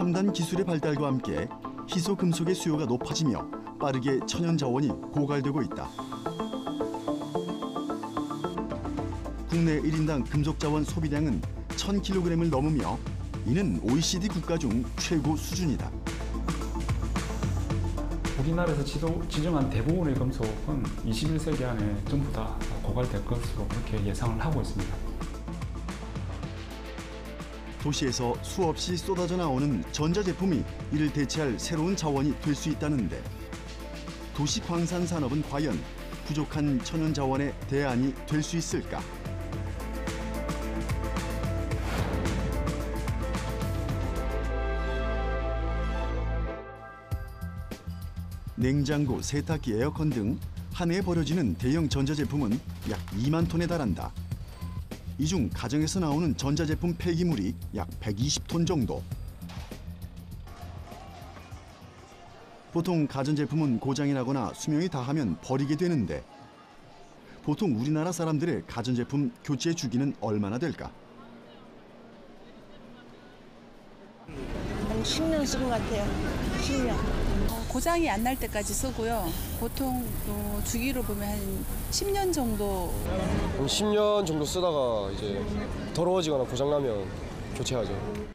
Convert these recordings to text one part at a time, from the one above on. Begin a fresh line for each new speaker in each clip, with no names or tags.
첨단 기술의 발달과 함께 희소 금속의 수요가 높아지며 빠르게 천연 자원이 고갈되고 있다. 국내 1인당 금속 자원 소비량은 1000kg을 넘으며 이는 OECD 국가 중 최고 수준이다.
우리나라에서 지정한 대부분의 금속은 21세기 안에 전부 다 고갈될 것으로 그렇게 예상을 하고 있습니다.
도시에서 수없이 쏟아져 나오는 전자제품이 이를 대체할 새로운 자원이 될 수 있다는데 도시 광산 산업은 과연 부족한 천연 자원의 대안이 될 수 있을까? 냉장고, 세탁기, 에어컨 등 한 해에 버려지는 대형 전자제품은 약 2만 톤에 달한다. 이 중 가정에서 나오는 전자제품 폐기물이 약 120톤 정도. 보통 가전제품은 고장이 나거나 수명이 다하면 버리게 되는데 보통 우리나라 사람들의 가전제품 교체 주기는 얼마나 될까?
한 10년 쓴 것 같아요. 10년.
고장이 안 날 때까지 쓰고요. 보통 주기로 보면 한 10년 정도.
10년 정도 쓰다가 이제 더러워지거나 고장나면 교체하죠.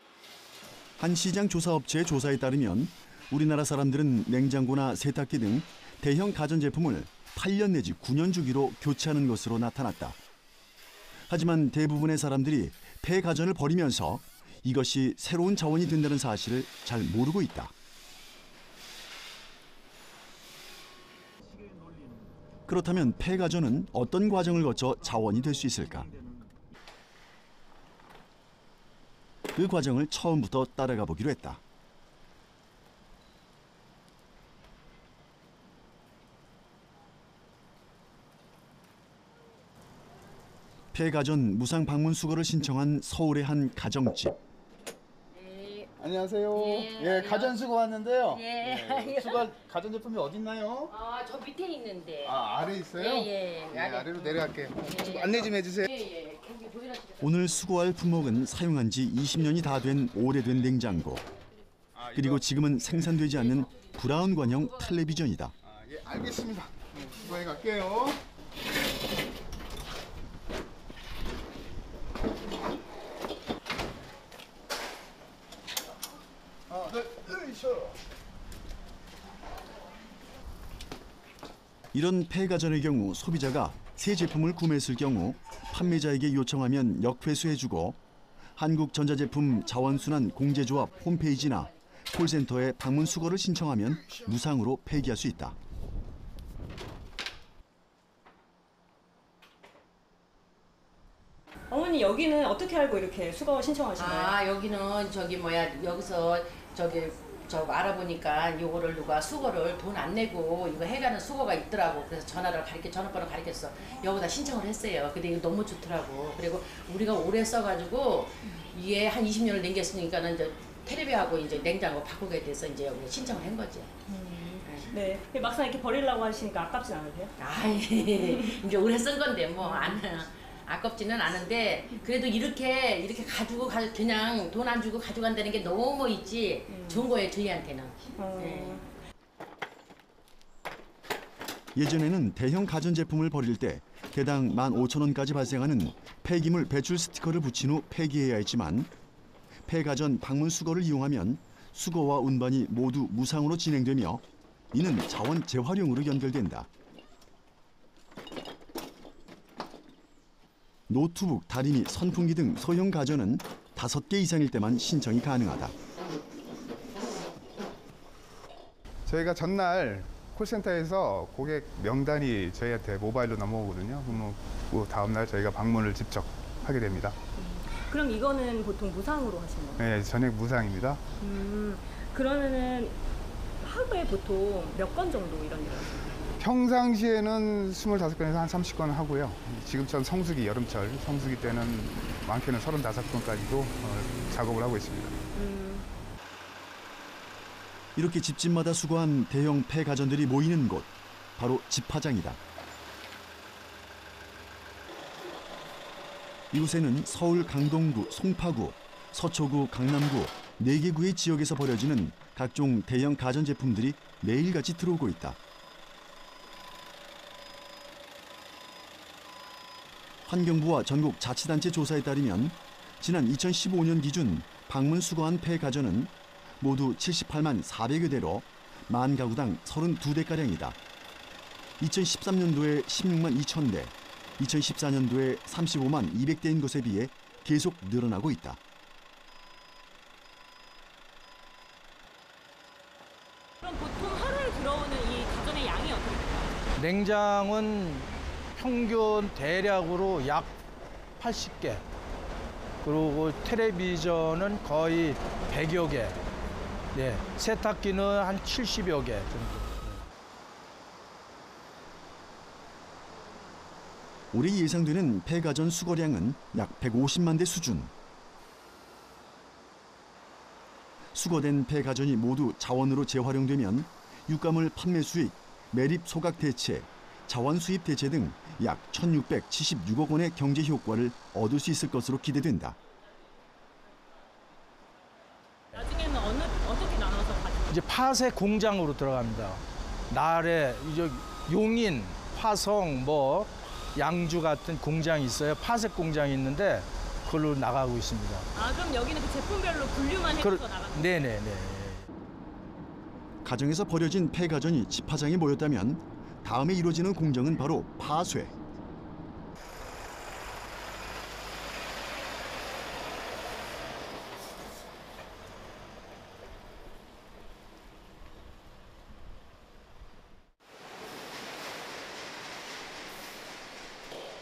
한 시장 조사업체의 조사에 따르면 우리나라 사람들은 냉장고나 세탁기 등 대형 가전제품을 8년 내지 9년 주기로 교체하는 것으로 나타났다. 하지만 대부분의 사람들이 폐가전을 버리면서 이것이 새로운 자원이 된다는 사실을 잘 모르고 있다. 그렇다면 폐가전은 어떤 과정을 거쳐 자원이 될 수 있을까? 그 과정을 처음부터 따라가 보기로 했다. 폐가전 무상 방문 수거를 신청한 서울의 한 가정집.
안녕하세요.
예,
가전 수거 왔는데요.
예.
수거 가전제품이 어디 있나요?
저 밑에 있는데.
아래 있어요?
예.
아래로 내려갈게요. 좀 안내 좀 해주세요.
예. 경기 보이라시죠?
오늘 수거할 품목은 사용한 지 20년이 다 된 오래된 냉장고. 그리고 지금은 생산되지 않는 브라운관형 텔레비전이다.
예, 알겠습니다. 수거해 갈게요.
이런 폐가전의 경우 소비자가 새 제품을 구매했을 경우 판매자에게 요청하면 역회수해주고 한국전자제품 자원순환 공제조합 홈페이지나 콜센터에 방문 수거를 신청하면 무상으로 폐기할 수 있다.
어머니 여기는 어떻게 알고 이렇게 수거 신청하신 거예요?
여기는 여기서 저 알아보니까 요거를 누가 수거를 돈 안 내고 이거 해가는 수거가 있더라고. 그래서 전화번호 가르쳤어. 여기다 신청을 했어요. 근데 이거 너무 좋더라고. 그리고 우리가 오래 써가지고 이게 한 20년을 남겼으니까는 이제 텔레비하고 이제 냉장고 바꾸게 돼서 이제 여기 신청을 한 거지.
네. 막상 이렇게 버리려고 하시니까 아깝진 않으세요?
이제 오래 쓴 건데 뭐 아깝지는 않은데 그래도 이렇게 가지고 그냥 돈 안 주고 가져간다는 게 너무 있지 좋은 거예요 저희한테는. 네.
예전에는 대형 가전제품을 버릴 때 개당 15,000원까지 발생하는 폐기물 배출 스티커를 붙인 후 폐기해야 했지만 폐가전 방문 수거를 이용하면 수거와 운반이 모두 무상으로 진행되며 이는 자원 재활용으로 연결된다. 노트북, 다리미, 선풍기 등 소형 가전은 5개 이상일 때만 신청이 가능하다.
저희가 전날 콜센터에서 고객 명단이 저희한테 모바일로 넘어오거든요. 그럼 그 다음날 저희가 방문을 직접 하게 됩니다.
그럼 이거는 보통 무상으로 하시는 거예요?
네, 전액 무상입니다.
그러면은 하루에 보통 몇 건 정도 이런 일을 하시는 거예요?
평상시에는 25건에서 한 30건 하고요. 지금처럼 성수기, 여름철 성수기 때는 많게는 35건까지도 작업을 하고 있습니다.
이렇게 집집마다 수거한 대형 폐가전들이 모이는 곳, 바로 집화장이다. 이곳에는 서울 강동구, 송파구, 서초구, 강남구, 4개구의 지역에서 버려지는 각종 대형 가전제품들이 매일같이 들어오고 있다. 환경부와 전국 자치단체 조사에 따르면 지난 2015년 기준 방문 수거한 폐가전은 모두 78만 400여 대로 만 가구당 32대가량이다. 2013년도에 16만 2천 대, 2014년도에 35만 200대인 것에 비해 계속 늘어나고 있다.
그럼 보통 하루에 들어오는 이 가전의 양이 어떻게 될까요?
냉장은 평균 대략으로 약 80개, 그리고 텔레비전은 거의 100여 개, 네, 세탁기는 한 70여 개 정도.
올해 예상되는 폐가전 수거량은 약 150만 대 수준. 수거된 폐가전이 모두 자원으로 재활용되면 유가물 판매 수익, 매립 소각 대체, 자원 수입 대체 등 약 1,676억 원의 경제 효과를 얻을 수 있을 것으로 기대된다.
나중에는 어떻게 나눠서 가지고?
이제 파쇄 공장으로 들어갑니다. 나래, 이제 용인, 화성, 뭐 양주 같은 공장이 있어요. 파쇄 공장이 있는데 그걸로 나가고 있습니다.
아, 그럼 여기는 그 제품별로 분류만 해서 나가는 거예요?
네네네.
가정에서 버려진 폐가전이 집화장에 모였다면 다음에 이루어지는 공정은 바로 파쇄.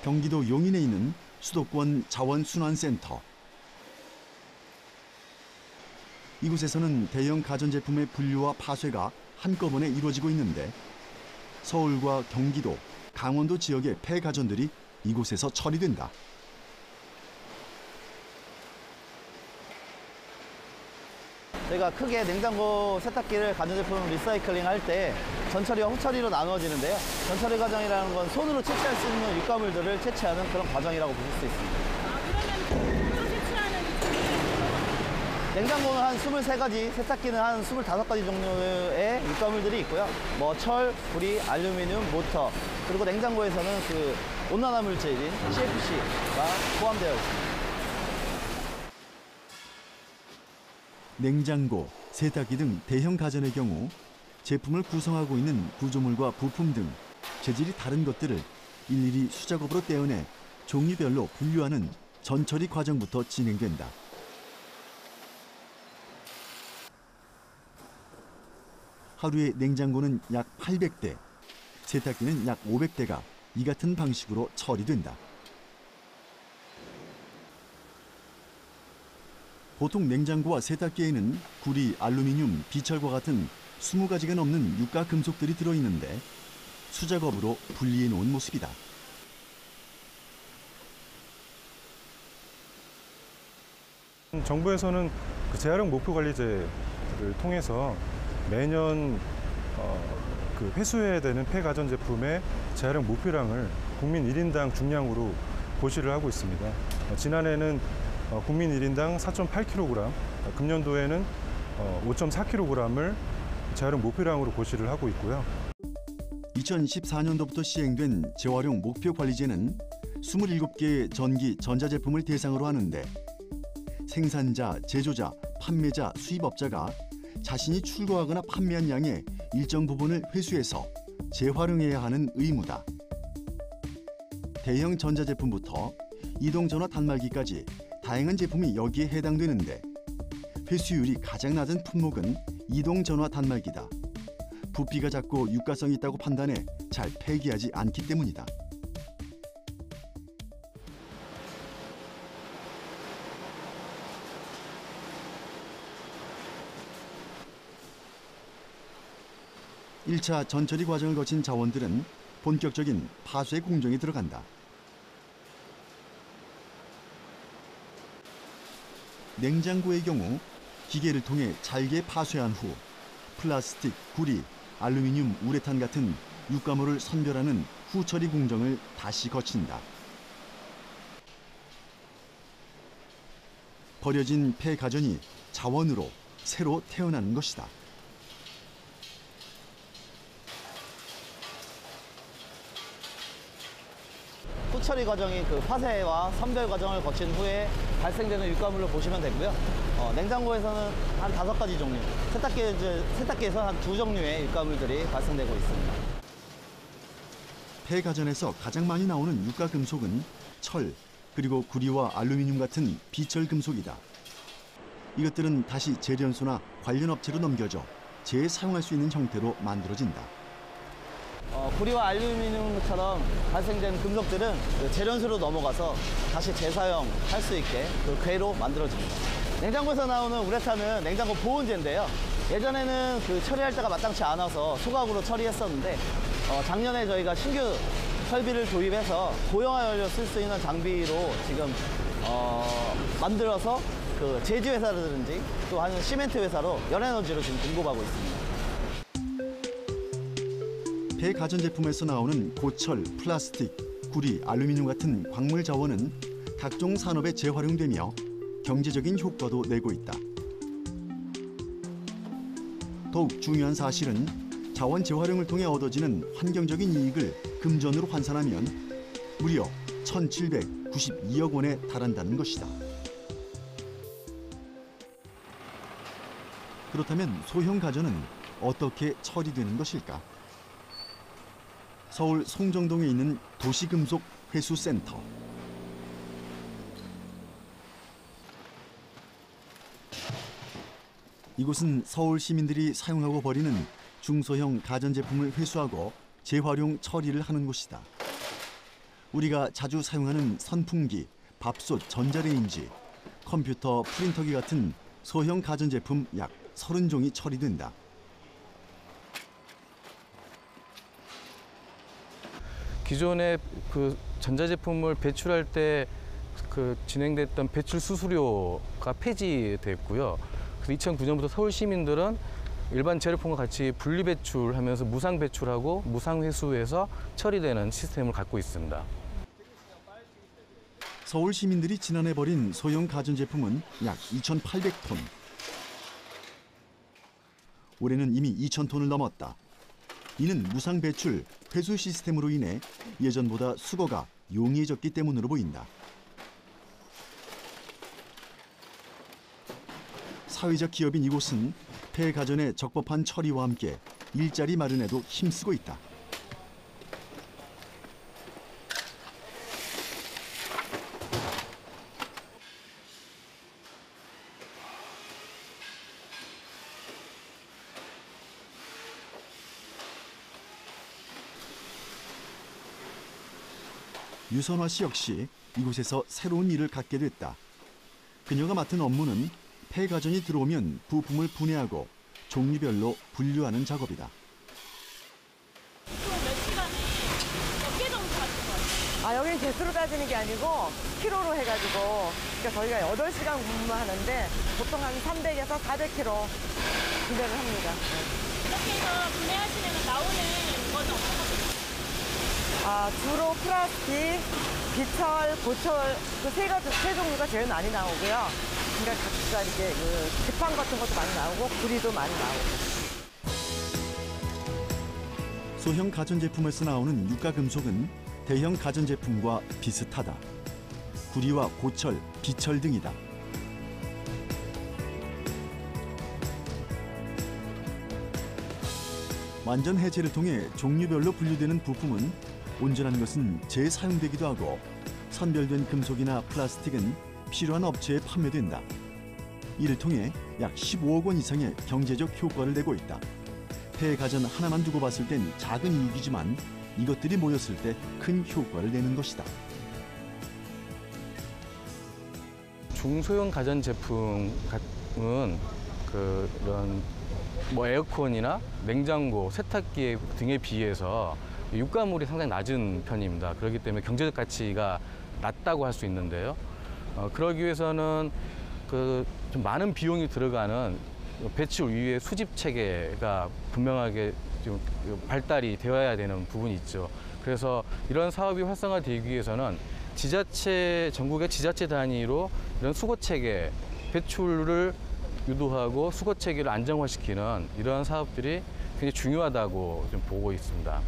경기도 용인에 있는 수도권 자원순환센터. 이곳에서는 대형 가전제품의 분류와 파쇄가 한꺼번에 이루어지고 있는데 서울과 경기도, 강원도 지역의 폐가전들이 이곳에서 처리된다.
저희가 크게 냉장고, 세탁기를 가전제품 리사이클링 할 때 전처리와 후처리로 나누어지는데요. 전처리 과정이라는 건 손으로 채취할 수 있는 유가물들을 채취하는 그런 과정이라고 보실 수 있습니다.
아, 그러면 손으로 채취하는
냉장고는 한 23가지, 세탁기는 한 25가지 종류의 유가물들이 있고요. 뭐 철, 구리, 알루미늄, 모터, 그리고 냉장고에서는 그 온난화 물질인 CFC가 포함되어 있습니다.
냉장고, 세탁기 등 대형 가전의 경우 제품을 구성하고 있는 구조물과 부품 등 재질이 다른 것들을 일일이 수작업으로 떼어내 종류별로 분류하는 전처리 과정부터 진행된다. 하루에 냉장고는 약 800대, 세탁기는 약 500대가 이 같은 방식으로 처리된다. 보통 냉장고와 세탁기에는 구리, 알루미늄, 비철과 같은 20가지가 넘는 유가 금속들이 들어있는데 수작업으로 분리해 놓은 모습이다.
정부에서는 그 재활용 목표 관리제를 통해서 매년 그 회수해야 되는 폐가전 제품의 재활용 목표량을 국민 1인당 중량으로 고시를 하고 있습니다. 지난해는 국민 1인당 4.8kg, 금년도에는 5.4kg을 재활용 목표량으로 고시를 하고 있고요.
2014년도부터 시행된 재활용 목표 관리제는 27개의 전기, 전자제품을 대상으로 하는데 생산자, 제조자, 판매자, 수입업자가 자신이 출고하거나 판매한 양의 일정 부분을 회수해서 재활용해야 하는 의무다. 대형 전자제품부터 이동전화 단말기까지 다양한 제품이 여기에 해당되는데 회수율이 가장 낮은 품목은 이동전화 단말기다. 부피가 작고 유가성이 있다고 판단해 잘 폐기하지 않기 때문이다. (1차) 전처리 과정을 거친 자원들은 본격적인 파쇄 공정에 들어간다. 냉장고의 경우 기계를 통해 잘게 파쇄한 후 플라스틱, 구리, 알루미늄, 우레탄 같은 유가물을 선별하는 후처리 공정을 다시 거친다. 버려진 폐가전이 자원으로 새로 태어나는 것이다.
후처리 과정이 그 화쇄와 선별 과정을 거친 후에 발생되는 육가물로 보시면 되고요. 냉장고에서는 한 5가지 종류, 세탁기에서 한 2종류의 육가물들이 발생되고 있습니다.
폐가전에서 가장 많이 나오는 육가금속은 철, 그리고 구리와 알루미늄 같은 비철 금속이다. 이것들은 다시 재련소나 관련 업체로 넘겨져 재사용할 수 있는 형태로 만들어진다.
구리와 알루미늄처럼 발생된 금속들은 그 재련소로 넘어가서 다시 재사용할 수 있게 그 궤로 만들어집니다. 냉장고에서 나오는 우레탄은 냉장고 보온재인데요. 예전에는 그 처리할 때가 마땅치 않아서 소각으로 처리했었는데 작년에 저희가 신규 설비를 도입해서 고형화 연료 쓸 수 있는 장비로 지금 만들어서 그 제지 회사라든지 또 한 시멘트 회사로 연에너지로 지금 공급하고 있습니다.
폐가전제품에서 나오는 고철, 플라스틱, 구리, 알루미늄 같은 광물 자원은 각종 산업에 재활용되며 경제적인 효과도 내고 있다. 더욱 중요한 사실은 자원 재활용을 통해 얻어지는 환경적인 이익을 금전으로 환산하면 무려 1,792억 원에 달한다는 것이다. 그렇다면 소형 가전은 어떻게 처리되는 것일까? 서울 송정동에 있는 도시금속 회수센터. 이곳은 서울 시민들이 사용하고 버리는 중소형 가전제품을 회수하고 재활용 처리를 하는 곳이다. 우리가 자주 사용하는 선풍기, 밥솥, 전자레인지, 컴퓨터, 프린터기 같은 소형 가전제품 약 30종이 처리된다.
기존의 그 전자제품을 배출할 때 그 진행됐던 배출 수수료가 폐지됐고요. 그래서 2009년부터 서울 시민들은 일반 재료품과 같이 분리 배출하면서 무상 배출하고 무상 회수해서 처리되는 시스템을 갖고 있습니다.
서울 시민들이 지난해 버린 소형 가전제품은 약 2,800톤. 올해는 이미 2,000톤을 넘었다. 이는 무상 배출, 회수 시스템으로 인해 예전보다 수거가 용이해졌기 때문으로 보인다. 사회적 기업인 이곳은 폐가전의 적법한 처리와 함께 일자리 마련에도 힘쓰고 있다. 유선화 씨 역시 이곳에서 새로운 일을 갖게 됐다. 그녀가 맡은 업무는 폐가전이 들어오면 부품을 분해하고 종류별로 분류하는 작업이다.
몇 시간에 몇 개 정도 하는 거예요?
여기는 개수로 따지는 게 아니고 키로로 해가지고 그러니까 저희가 8시간 근무만 하는데 보통 한 300에서 400kg 분배를 합니다.
이렇게 해서 분해하시면 나오는 거는 어떤 거죠?
주로 플라스틱, 비철, 고철 그 세 종류가 제일 많이 나오고요. 그러니까 각자 이렇게 그 지팡 같은 것도 많이 나오고 구리도 많이 나오고.
소형 가전제품에서 나오는 육가금속은 대형 가전제품과 비슷하다. 구리와 고철, 비철 등이다. 완전 해체를 통해 종류별로 분류되는 부품은 온전한 것은 재사용되기도 하고 선별된 금속이나 플라스틱은 필요한 업체에 판매된다. 이를 통해 약 15억 원 이상의 경제적 효과를 내고 있다. 폐가전 하나만 두고 봤을 땐 작은 이익이지만 이것들이 모였을 때 큰 효과를 내는 것이다.
중소형 가전제품은 그런 에어컨이나 냉장고, 세탁기 등에 비해서 유가물이 상당히 낮은 편입니다. 그렇기 때문에 경제적 가치가 낮다고 할 수 있는데요. 그러기 위해서는 좀 많은 비용이 들어가는 배출 이후의 수집 체계가 분명하게 좀 발달이 되어야 되는 부분이 있죠. 그래서 이런 사업이 활성화되기 위해서는 전국의 지자체 단위로 이런 수거 체계 배출을 유도하고 수거 체계를 안정화시키는 이러한 사업들이 굉장히 중요하다고 좀 보고 있습니다.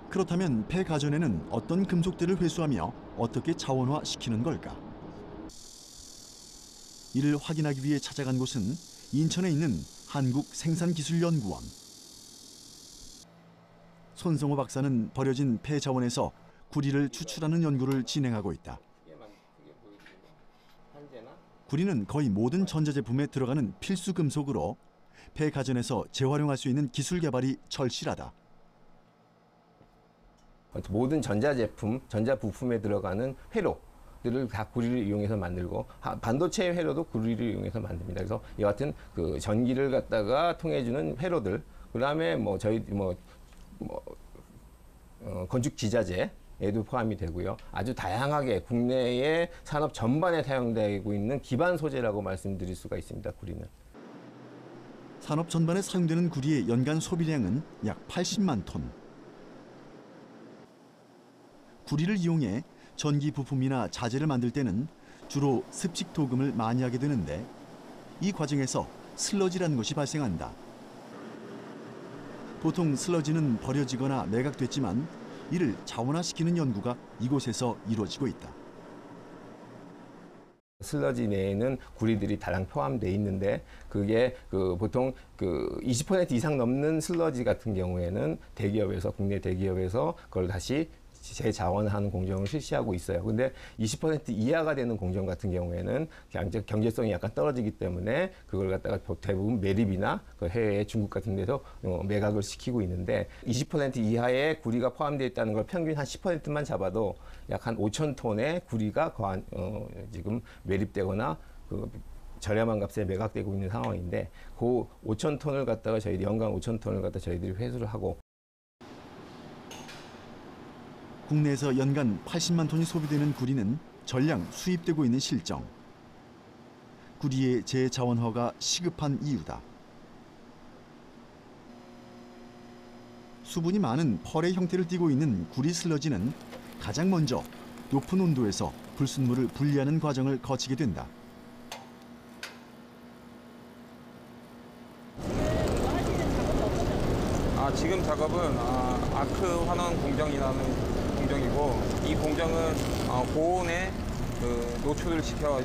그렇다면 폐가전에는 어떤 금속들을 회수하며 어떻게 자원화시키는 걸까? 이를 확인하기 위해 찾아간 곳은 인천에 있는 한국생산기술연구원. 손성호 박사는 버려진 폐자원에서 구리를 추출하는 연구를 진행하고 있다. 구리는 거의 모든 전자제품에 들어가는 필수 금속으로 폐가전에서 재활용할 수 있는 기술 개발이 절실하다.
모든 전자제품, 전자부품에 들어가는 회로들을 다 구리를 이용해서 만들고 반도체 회로도 구리를 이용해서 만듭니다. 그래서 이 같은 그 전기를 갖다가 통해주는 회로들, 그다음에 건축 지자재에도 포함이 되고요. 아주 다양하게 국내의 산업 전반에 사용되고 있는 기반 소재라고 말씀드릴 수가 있습니다. 구리는.
산업 전반에 사용되는 구리의 연간 소비량은 약 80만 톤. 구리를 이용해 전기 부품이나 자재를 만들 때는 주로 습식 도금을 많이 하게 되는데 이 과정에서 슬러지라는 것이 발생한다. 보통 슬러지는 버려지거나 매각됐지만 이를 자원화시키는 연구가 이곳에서 이루어지고 있다.
슬러지 내에는 구리들이 다량 포함되어 있는데 그게 보통 20% 이상 넘는 슬러지 같은 경우에는 대기업에서, 국내 대기업에서 그걸 다시 재자원하는 공정을 실시하고 있어요. 근데 20% 이하가 되는 공정 같은 경우에는 경제성이 약간 떨어지기 때문에 그걸 갖다가 대부분 매립이나 해외 중국 같은 데서 매각을 시키고 있는데 20% 이하의 구리가 포함되어 있다는 걸 평균 한 10%만 잡아도 약 한 5천 톤의 구리가 지금 매립되거나 저렴한 값에 매각되고 있는 상황인데 그 5천 톤을 갖다가 저희들이 연간 5천 톤을 갖다 저희들이 회수를 하고
국내에서 연간 80만 톤이 소비되는 구리는 전량 수입되고 있는 실정. 구리의 재자원화가 시급한 이유다. 수분이 많은 펄의 형태를 띠고 있는 구리 슬러지는 가장 먼저 높은 온도에서 불순물을 분리하는 과정을 거치게 된다.
지금 작업은 아크 환원 공정이라는 공정이고 이 공정은 고온에 노출을 시켜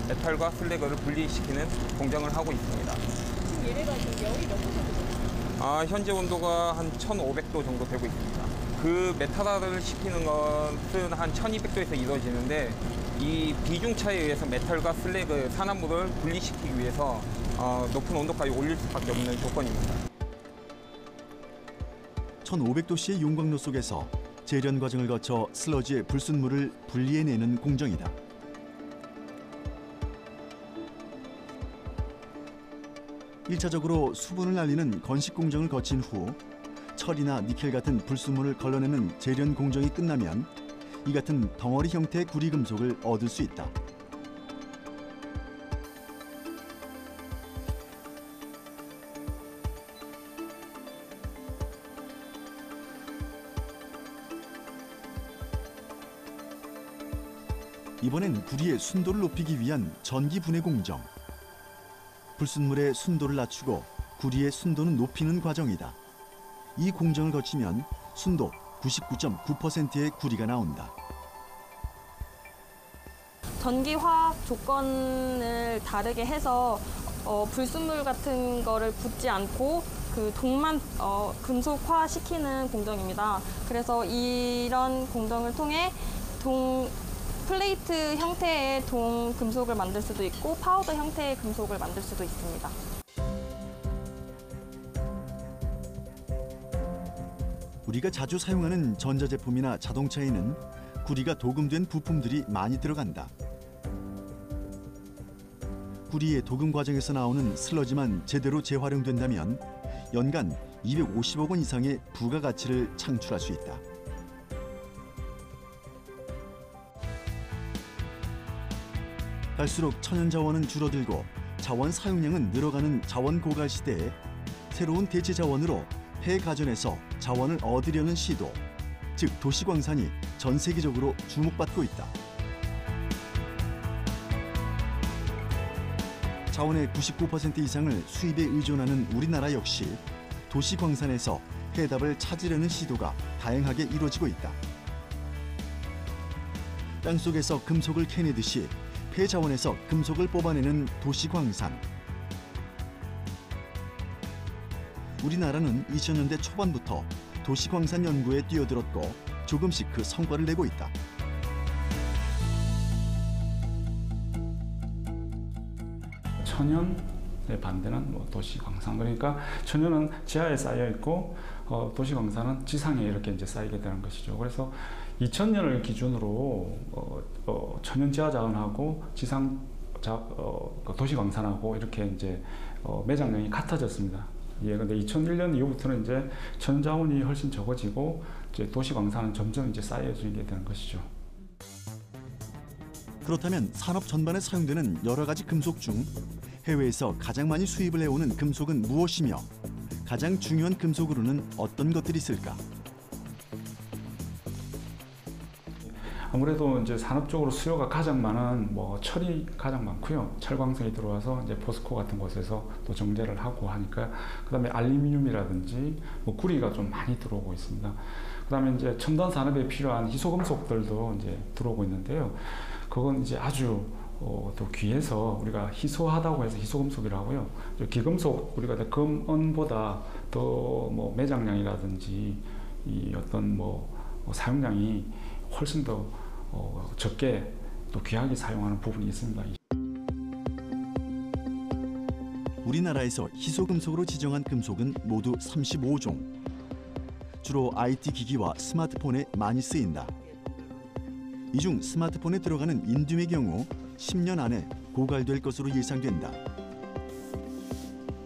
메탈과 슬래그를 분리시키는 공정을 하고 있습니다.
지금 얘네가 지금 열이 몇 도 정도 되나요?
현재 온도가 한 1,500도 정도 되고 있습니다. 그 메탈화를 시키는 것은 한 1,200도에서 이루어지는데 이 비중차에 의해서 메탈과 슬래그, 산화물을 분리시키기 위해서 높은 온도까지 올릴 수밖에 없는 조건입니다.
1500도씨의 용광로 속에서 재련 과정을 거쳐 슬러지의 불순물을 분리해내는 공정이다. 일차적으로 수분을 날리는 건식 공정을 거친 후 철이나 니켈 같은 불순물을 걸러내는 재련 공정이 끝나면 이 같은 덩어리 형태의 구리 금속을 얻을 수 있다. 이번엔 구리의 순도를 높이기 위한 전기 분해 공정. 불순물의 순도를 낮추고 구리의 순도는 높이는 과정이다. 이 공정을 거치면 순도 99.9%의 구리가 나온다.
전기 화학 조건을 다르게 해서 불순물 같은 거를 붓지 않고 그 동만 금속화 시키는 공정입니다. 그래서 이런 공정을 통해 플레이트 형태의 동 금속을 만들 수도 있고 파우더 형태의 금속을 만들 수도 있습니다.
우리가 자주 사용하는 전자제품이나 자동차에는 구리가 도금된 부품들이 많이 들어간다. 구리의 도금 과정에서 나오는 슬러지만 제대로 재활용된다면 연간 250억 원 이상의 부가가치를 창출할 수 있다. 갈수록 천연자원은 줄어들고 자원 사용량은 늘어가는 자원 고갈 시대에 새로운 대체 자원으로 폐가전에서 자원을 얻으려는 시도, 즉 도시광산이 전 세계적으로 주목받고 있다. 자원의 99% 이상을 수입에 의존하는 우리나라 역시 도시 광산에서 해답을 찾으려는 시도가 다양하게 이루어지고 있다. 땅속에서 금속을 캐내듯이 폐자원에서 금속을 뽑아내는 도시 광산. 우리나라는 2000년대 초반부터 도시 광산 연구에 뛰어들었고 조금씩 그 성과를 내고 있다.
천연에 반대는 도시 광산. 그러니까 천연은 지하에 쌓여 있고 도시 광산은 지상에 이렇게 이제 쌓이게 되는 것이죠. 그래서 2000년을 기준으로 천연 지하 자원하고 지상 도시 광산하고 이렇게 이제 매장량이 같아졌습니다. 예, 근데 2001년 이후부터는 이제 천연 자원이 훨씬 적어지고 이제 도시 광산은 점점 이제 쌓여지게 되는 것이죠.
그렇다면 산업 전반에 사용되는 여러 가지 금속 중 해외에서 가장 많이 수입을 해오는 금속은 무엇이며 가장 중요한 금속으로는 어떤 것들이 있을까?
아무래도 이제 산업적으로 수요가 가장 많은 철이 가장 많고요. 철광석이 들어와서 이제 포스코 같은 곳에서 또 정제를 하고 하니까 그다음에 알루미늄이라든지 구리가 좀 많이 들어오고 있습니다. 그다음에 이제 첨단 산업에 필요한 희소금속들도 이제 들어오고 있는데요. 그건 이제 아주 또 귀해서 우리가 희소하다고 해서 희소금속이라고요. 기금속 우리가 금은보다 더 매장량이라든지 이 어떤 사용량이 훨씬 더 적게 또 귀하게 사용하는 부분이 있습니다.
우리나라에서 희소금속으로 지정한 금속은 모두 35종. 주로 IT 기기와 스마트폰에 많이 쓰인다. 이 중 스마트폰에 들어가는 인듐의 경우 10년 안에 고갈될 것으로 예상된다.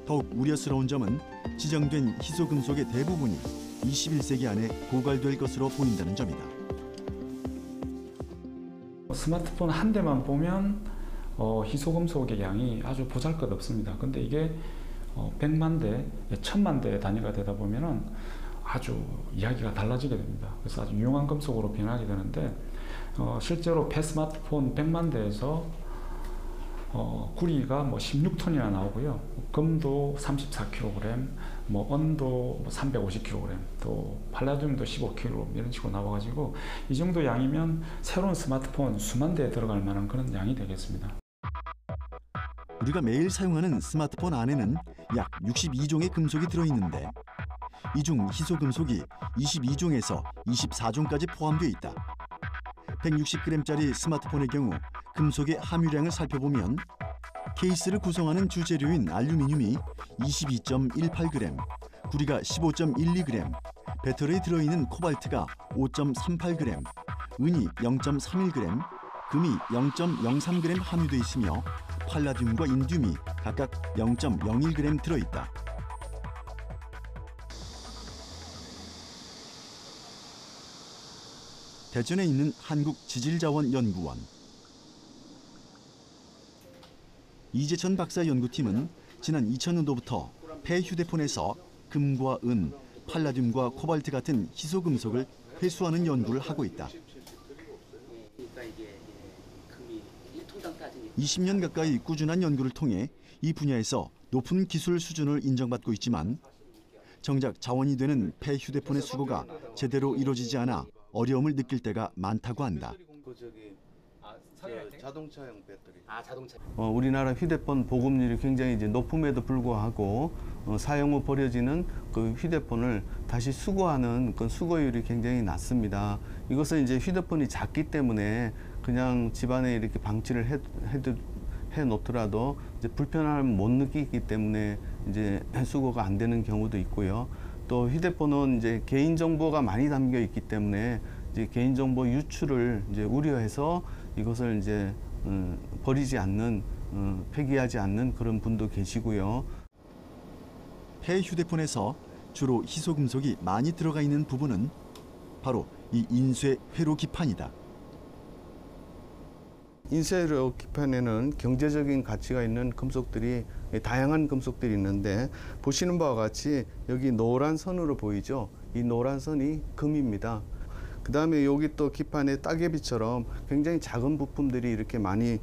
더욱 우려스러운 점은 지정된 희소금속의 대부분이 21세기 안에 고갈될 것으로 보인다는 점이다.
스마트폰 한 대만 보면 희소금속의 양이 아주 보잘것없습니다. 근데 이게 100만 대, 1000만 대 단위가 되다 보면은 아주 이야기가 달라지게 됩니다. 그래서 아주 유용한 금속으로 변하게 되는데 실제로 폐스마트폰 100만 대에서 구리가 16톤이나 나오고요. 금도 34kg, 은도 350kg, 또 팔라듐도 15kg 이런 식으로 나와가지고 이 정도 양이면 새로운 스마트폰 수만 대에 들어갈 만한 그런 양이 되겠습니다.
우리가 매일 사용하는 스마트폰 안에는 약 62종의 금속이 들어있는데 이 중 희소금속이 22종에서 24종까지 포함되어 있다. 160g짜리 스마트폰의 경우 금속의 함유량을 살펴보면 케이스를 구성하는 주재료인 알루미늄이 22.18g, 구리가 15.12g, 배터리에 들어있는 코발트가 5.38g, 은이 0.31g, 금이 0.03g 함유되어 있으며 팔라듐과 인듐이 각각 0.01g 들어있다. 대전에 있는 한국지질자원연구원. 이재천 박사 연구팀은 지난 2000년도부터 폐휴대폰에서 금과 은, 팔라듐과 코발트 같은 희소금속을 회수하는 연구를 하고 있다. 20년 가까이 꾸준한 연구를 통해 이 분야에서 높은 기술 수준을 인정받고 있지만 정작 자원이 되는 폐휴대폰의 수거가 제대로 이루어지지 않아 어려움을 느낄 때가 많다고 한다.
자동차용 배터리.
자동차.
우리나라 휴대폰 보급률이 굉장히 이제 높음에도 불구하고 사용 후 버려지는 그 휴대폰을 다시 수거하는 그 수거율이 굉장히 낮습니다. 이것은 이제 휴대폰이 작기 때문에 그냥 집안에 이렇게 방치를 해 놓더라도 이제 불편함을 못 느끼기 때문에 이제 수거가 안 되는 경우도 있고요. 또 휴대폰은 이제 개인 정보가 많이 담겨 있기 때문에 이제 개인 정보 유출을 이제 우려해서 이것을 이제 버리지 않는, 폐기하지 않는 그런 분도 계시고요.
폐휴대폰에서 주로 희소금속이 많이 들어가 있는 부분은 바로 이 인쇄 회로 기판이다.
인쇄로 기판에는 경제적인 가치가 있는 금속들이 다양한 금속들이 있는데 보시는 바와 같이 여기 노란 선으로 보이죠? 이 노란 선이 금입니다.
그다음에 여기 또 기판에 따개비처럼 굉장히 작은 부품들이 이렇게 많이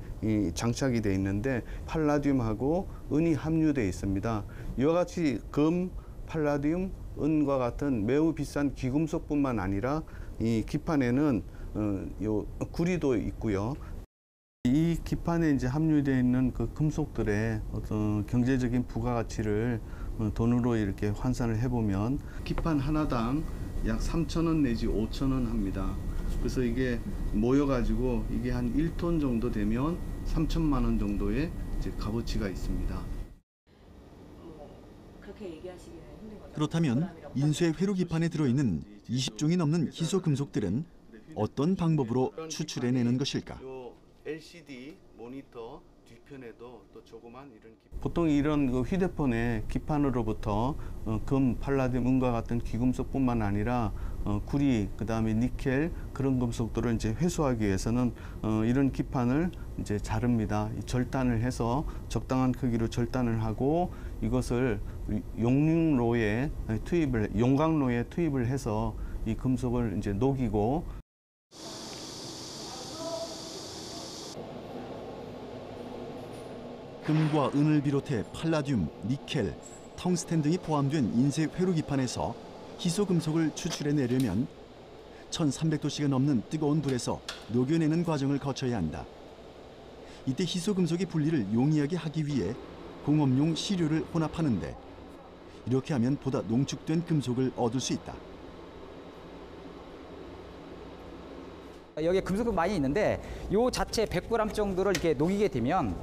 장착이 돼 있는데 팔라듐하고 은이 함유돼 있습니다. 이와 같이 금, 팔라듐, 은과 같은 매우 비싼 귀금속뿐만 아니라 이 기판에는 요 구리도 있고요. 이 기판에 이제 함유되어 있는 그 금속들의 어떤 경제적인 부가가치를 돈으로 이렇게 환산을 해보면 기판 하나당 약 3,000원 내지 5,000원 합니다. 그래서 이게 모여가지고 이게 한 1톤 정도 되면 3천만 원 정도의 이제 값어치가 있습니다.
그렇게 얘기하시기는 힘든 거죠.
그렇다면 인쇄 회로 기판에 들어있는 20종이 넘는 희소 금속들은 어떤 방법으로 추출해내는 것일까?
LCD 모니터 뒤편에도 또 조그만 이런 보통 이런 그 휴대폰의 기판으로부터 금, 팔라듐, 은과 같은 귀금속뿐만 아니라 구리, 그다음에 니켈 그런 금속들을 이제 회수하기 위해서는 이런 기판을 이제 자릅니다. 절단을 해서 적당한 크기로 절단을 하고 이것을 용광로에 투입을 해서 이 금속을 이제 녹이고
금과 은을 비롯해 팔라듐, 니켈, 텅스텐 등이 포함된 인쇄 회로 기판에서 희소 금속을 추출해내려면 1300도씨가 넘는 뜨거운 불에서 녹여내는 과정을 거쳐야 한다. 이때 희소 금속의 분리를 용이하게 하기 위해 공업용 시료를 혼합하는데 이렇게 하면 보다 농축된 금속을 얻을 수 있다.
여기 금속이 많이 있는데 이 자체 100g 정도를 이렇게 녹이게 되면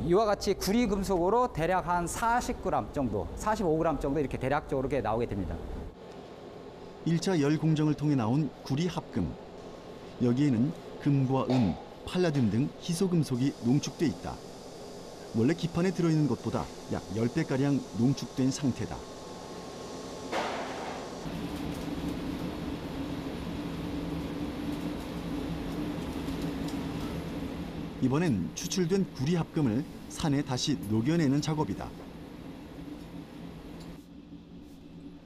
이와 같이 구리 금속으로 대략 한 40g 정도, 45g 정도 이렇게 대략적으로 이렇게 나오게 됩니다.
1차 열 공정을 통해 나온 구리 합금. 여기에는 금과 은, 팔라듐 등 희소 금속이 농축돼 있다. 원래 기판에 들어있는 것보다 약 10배가량 농축된 상태다. 이번엔 추출된 구리 합금을 산에 다시 녹여내는 작업이다.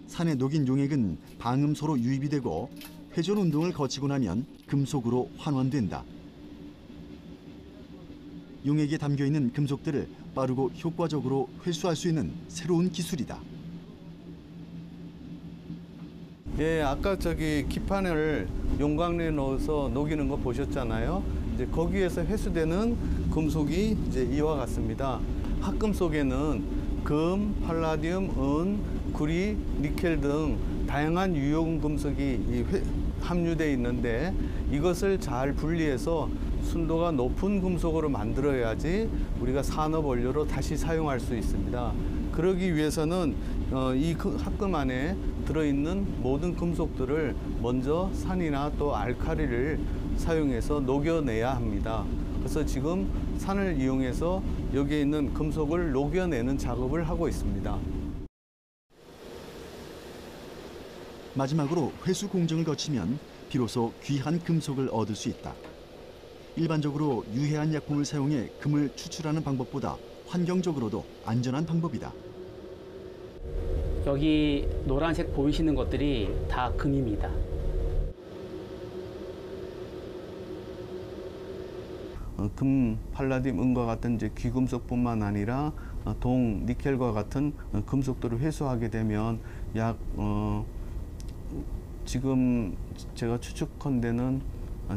산에 녹인 용액은 방음소로 유입이 되고 회전 운동을 거치고 나면 금속으로 환원된다. 용액에 담겨있는 금속들을 빠르고 효과적으로 회수할 수 있는 새로운 기술이다.
예, 아까 저기 기판을 용광로에 넣어서 녹이는 거 보셨잖아요. 이제 거기에서 회수되는 금속이 이제 이와 같습니다. 합금 속에는 금, 팔라듐, 은, 구리, 니켈 등 다양한 유용 금속이 함유되어 있는데 이것을 잘 분리해서 순도가 높은 금속으로 만들어야지 우리가 산업 원료로 다시 사용할 수 있습니다. 그러기 위해서는 이 합금 안에 들어있는 모든 금속들을 먼저 산이나 또 알칼리를 사용해서 녹여내야 합니다. 그래서 지금 산을 이용해서 여기에 있는 금속을 녹여내는 작업을 하고 있습니다.
마지막으로 회수 공정을 거치면 비로소 귀한 금속을 얻을 수 있다. 일반적으로 유해한 약품을 사용해 금을 추출하는 방법보다 환경적으로도 안전한 방법이다.
여기 노란색 보이시는 것들이 다 금입니다.
금, 팔라듐, 은과 같은 이제 귀금속뿐만 아니라 동, 니켈과 같은 금속들을 회수하게 되면 약 지금 제가 추측컨대는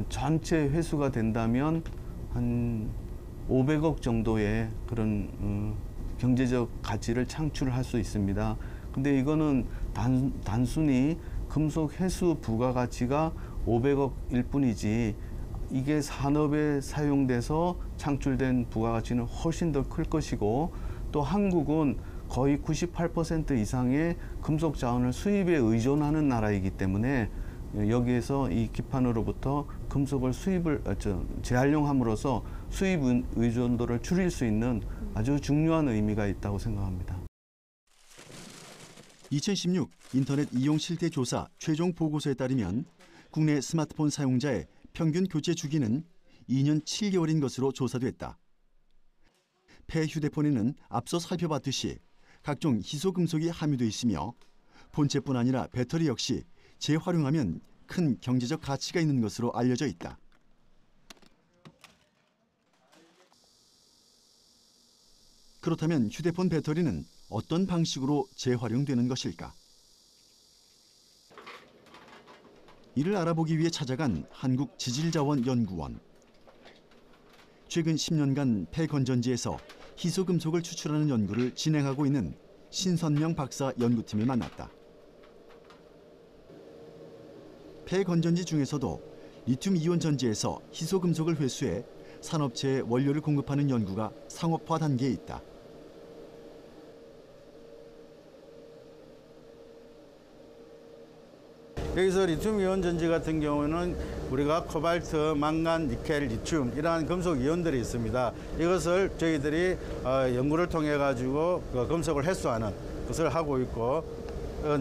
전체 회수가 된다면 한 500억 정도의 그런 경제적 가치를 창출할 수 있습니다. 근데 이거는 단순히 금속 회수 부가가치가 500억일 뿐이지 이게 산업에 사용돼서 창출된 부가가치는 훨씬 더 클 것이고 또 한국은 거의 98% 이상의 금속 자원을 수입에 의존하는 나라이기 때문에 여기에서 이 기판으로부터 금속을 재활용함으로써 수입 의존도를 줄일 수 있는 아주 중요한 의미가 있다고 생각합니다.
2016 인터넷 이용 실태 조사 최종 보고서에 따르면 국내 스마트폰 사용자의 평균 교체 주기는 2년 7개월인 것으로 조사됐다. 폐 휴대폰에는 앞서 살펴봤듯이 각종 희소 금속이 함유돼 있으며 본체뿐 아니라 배터리 역시 재활용하면 큰 경제적 가치가 있는 것으로 알려져 있다. 그렇다면 휴대폰 배터리는 어떤 방식으로 재활용되는 것일까? 이를 알아보기 위해 찾아간 한국지질자원연구원. 최근 10년간 폐건전지에서 희소금속을 추출하는 연구를 진행하고 있는 신선명 박사 연구팀을 만났다. 폐건전지 중에서도 리튬이온 전지에서 희소금속을 회수해 산업체에 원료를 공급하는 연구가 상업화 단계에 있다.
여기서 리튬이온 전지 같은 경우는 우리가 코발트, 망간, 니켈, 리튬 이러한 금속 이온들이 있습니다. 이것을 저희들이 연구를 통해 가지고 금속을 해소하는 것을 하고 있고,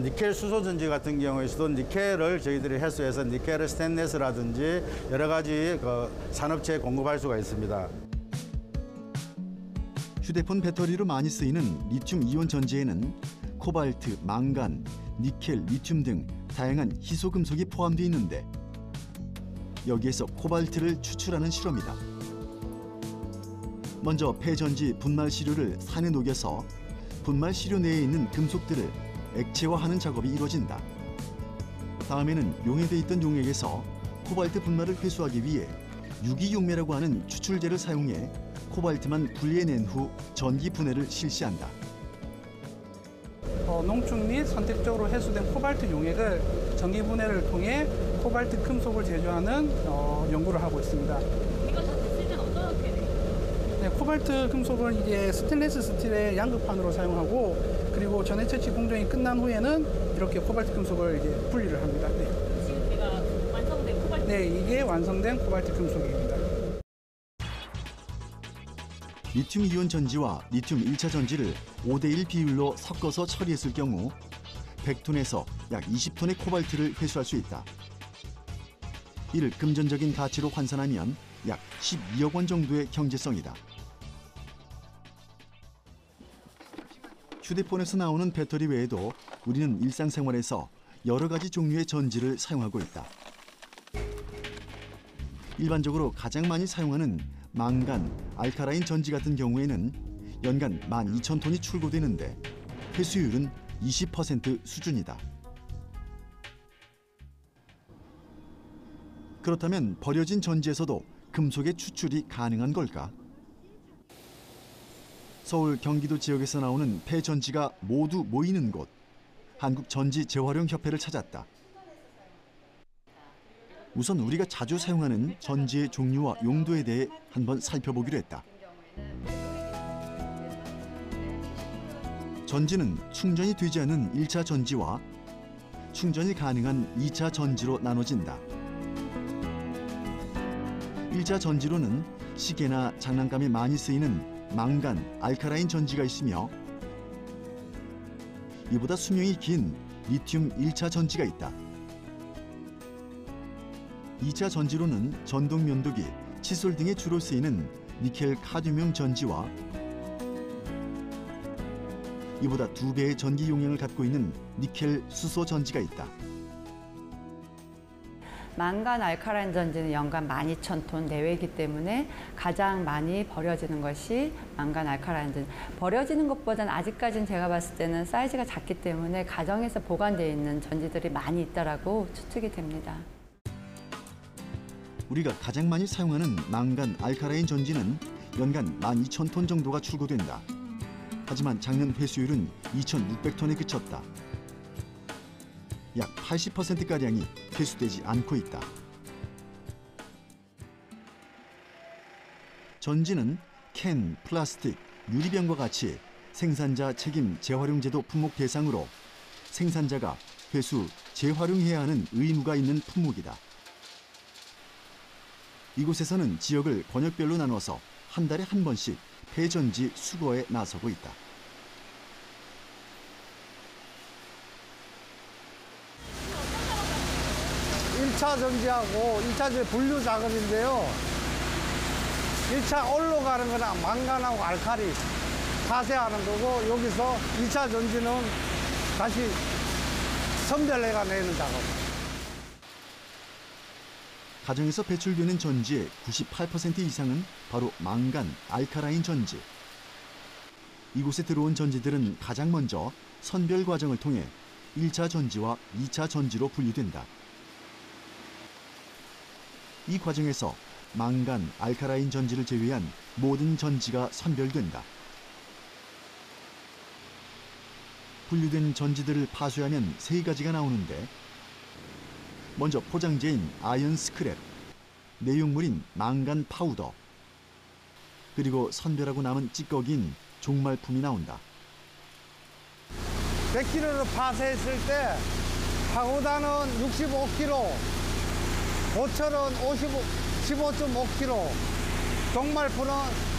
니켈 수소 전지 같은 경우에서도 니켈을 저희들이 해소해서 니켈 스테인리스라든지 여러 가지 산업체에 공급할 수가 있습니다.
휴대폰 배터리로 많이 쓰이는 리튬이온 전지에는 코발트, 망간, 니켈, 리튬 등 다양한 희소금속이 포함되어 있는데 여기에서 코발트를 추출하는 실험이다. 먼저 폐전지 분말 시료를 산에 녹여서 분말 시료 내에 있는 금속들을 액체화하는 작업이 이루어진다. 다음에는 용해돼 있던 용액에서 코발트 분말을 회수하기 위해 유기용매라고 하는 추출제를 사용해 코발트만 분리해낸 후 전기 분해를 실시한다.
농축 및 선택적으로 해수된 코발트 용액을 전기 분해를 통해 코발트 금속을 제조하는 연구를 하고 있습니다.
이거 다 됐을 때는 어떻게 돼요?
네, 코발트 금속은 이제 스테인리스 스틸의 양극판으로 사용하고, 그리고 전해 채취 공정이 끝난 후에는 이렇게 코발트 금속을 이제 분리를 합니다. 네.
지금 제가 완성된 코발트.
네, 이게 완성된 코발트 금속입니다.
리튬이온 전지와 리튬 1차 전지를 5대1 비율로 섞어서 처리했을 경우 100톤에서 약 20톤의 코발트를 회수할 수 있다. 이를 금전적인 가치로 환산하면 약 12억 원 정도의 경제성이다. 휴대폰에서 나오는 배터리 외에도 우리는 일상생활에서 여러 가지 종류의 전지를 사용하고 있다. 일반적으로 가장 많이 사용하는 망간, 알카라인 전지 같은 경우에는 연간 12,000톤이 출고되는데 회수율은 20% 수준이다. 그렇다면 버려진 전지에서도 금속의 추출이 가능한 걸까? 서울, 경기도 지역에서 나오는 폐전지가 모두 모이는 곳, 한국전지재활용협회를 찾았다. 우선 우리가 자주 사용하는 전지의 종류와 용도에 대해 한번 살펴보기로 했다. 전지는 충전이 되지 않은 1차 전지와 충전이 가능한 2차 전지로 나눠진다. 1차 전지로는 시계나 장난감에 많이 쓰이는 망간, 알카라인 전지가 있으며 이보다 수명이 긴 리튬 1차 전지가 있다. 2차 전지로는 전동 면도기, 칫솔 등에 주로 쓰이는 니켈 카드뮴 전지와 이보다 2배의 전기 용량을 갖고 있는 니켈 수소 전지가 있다.
망간 알카라인 전지는 연간 12,000톤 내외이기 때문에 가장 많이 버려지는 것이 망간 알카라인 전지. 버려지는 것보다는 아직까지는 제가 봤을 때는 사이즈가 작기 때문에 가정에서 보관되어 있는 전지들이 많이 있다라고 추측이 됩니다.
우리가 가장 많이 사용하는 망간 알카라인 전지는 연간 12,000톤 정도가 출고된다. 하지만 작년 회수율은 2,600톤에 그쳤다. 약 80%가량이 회수되지 않고 있다. 전지는 캔, 플라스틱, 유리병과 같이 생산자 책임 재활용제도 품목 대상으로 생산자가 회수, 재활용해야 하는 의무가 있는 품목이다. 이곳에서는 지역을 권역별로 나눠서 한 달에 한 번씩 폐전지 수거에 나서고 있다.
(1차) 전지하고 (2차) 전지 분류 작업인데요. 1차 올라가는 거나 망간하고 알칼리 파쇄하는 거고, 여기서 2차 전지는 다시 선별해가 내는 작업.
가정에서 배출되는 전지의 98% 이상은 바로 망간, 알카라인 전지. 이곳에 들어온 전지들은 가장 먼저 선별 과정을 통해 1차 전지와 2차 전지로 분류된다. 이 과정에서 망간, 알카라인 전지를 제외한 모든 전지가 선별된다. 분류된 전지들을 파쇄하면 세 가지가 나오는데, 먼저 포장재인 아연 스크랩, 내용물인 망간 파우더, 그리고 선별하고 남은 찌꺼기인 종말품이 나온다.
100kg를 파쇄했을 때 파우더는 65kg, 보철은 15.5kg, 종말품은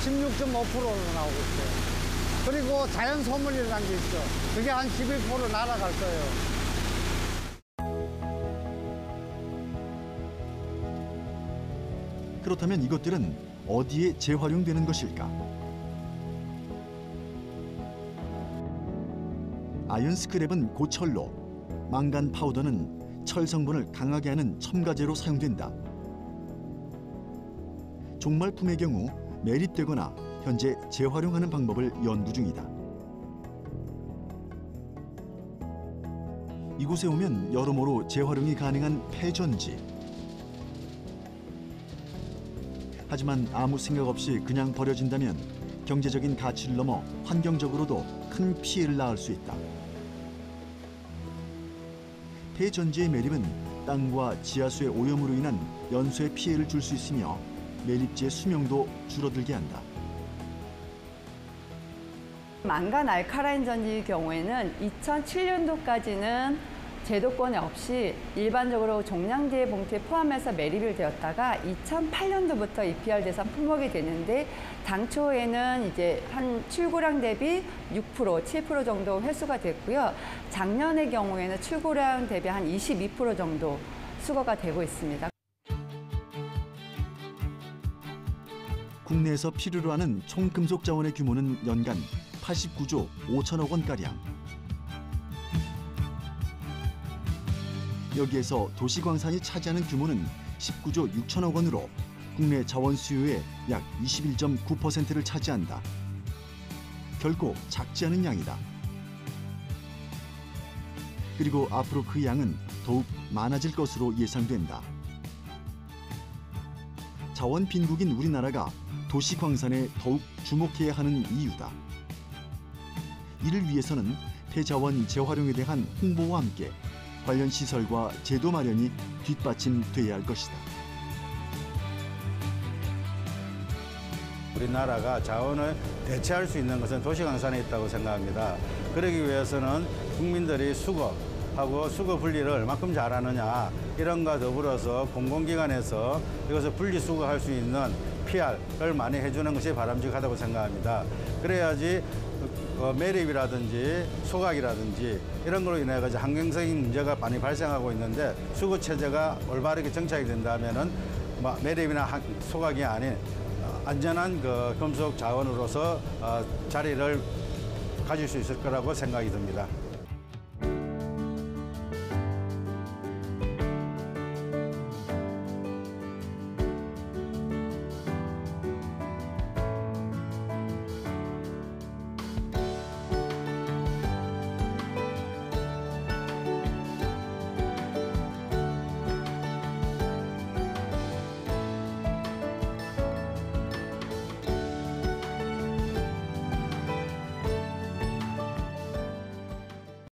16.5%로 나오고 있어요. 그리고 자연 소물이라는 게 있죠. 그게 한 11% 날아갈 거예요.
그렇다면 이것들은 어디에 재활용되는 것일까? 아연 스크랩은 고철로, 망간 파우더는 철 성분을 강하게 하는 첨가제로 사용된다. 종말품의 경우 매립되거나 현재 재활용하는 방법을 연구 중이다. 이곳에 오면 여러모로 재활용이 가능한 폐전지. 하지만 아무 생각 없이 그냥 버려진다면 경제적인 가치를 넘어 환경적으로도 큰 피해를 낳을 수 있다. 폐전지의 매립은 땅과 지하수의 오염으로 인한 연소에 피해를 줄 수 있으며 매립지의 수명도 줄어들게 한다.
망간 알카라인 전지의 경우에는 2007년도까지는 제도권이 없이 일반적으로 종량제 봉투에 포함해서 매립이 되었다가 2008년도부터 EPR 대상 품목이 되는데, 당초에는 이제 한 출고량 대비 6%, 7% 정도 회수가 됐고요. 작년의 경우에는 출고량 대비 한 22% 정도 수거가 되고 있습니다.
국내에서 필요로 하는 총금속 자원의 규모는 연간 89조 5천억 원가량. 여기에서 도시광산이 차지하는 규모는 19조 6천억 원으로 국내 자원 수요의 약 21.9%를 차지한다. 결코 작지 않은 양이다. 그리고 앞으로 그 양은 더욱 많아질 것으로 예상된다. 자원 빈국인 우리나라가 도시광산에 더욱 주목해야 하는 이유다. 이를 위해서는 폐자원 재활용에 대한 홍보와 함께 관련 시설과 제도 마련이 뒷받침돼야 할 것이다.
우리나라가 자원을 대체할 수 있는 것은 도시광산에 있다고 생각합니다. 그러기 위해서는 국민들이 수거하고 수거 분리를 얼마큼 잘하느냐, 이런 것과 더불어서 공공기관에서 이것을 분리수거할 수 있는 PR을 많이 해주는 것이 바람직하다고 생각합니다. 그래야지 매립이라든지 소각이라든지 이런 걸로 인해 환경적인 문제가 많이 발생하고 있는데, 수거 체제가 올바르게 정착이 된다면은 매립이나 소각이 아닌 안전한 금속 자원으로서 자리를 가질 수 있을 거라고 생각이 듭니다.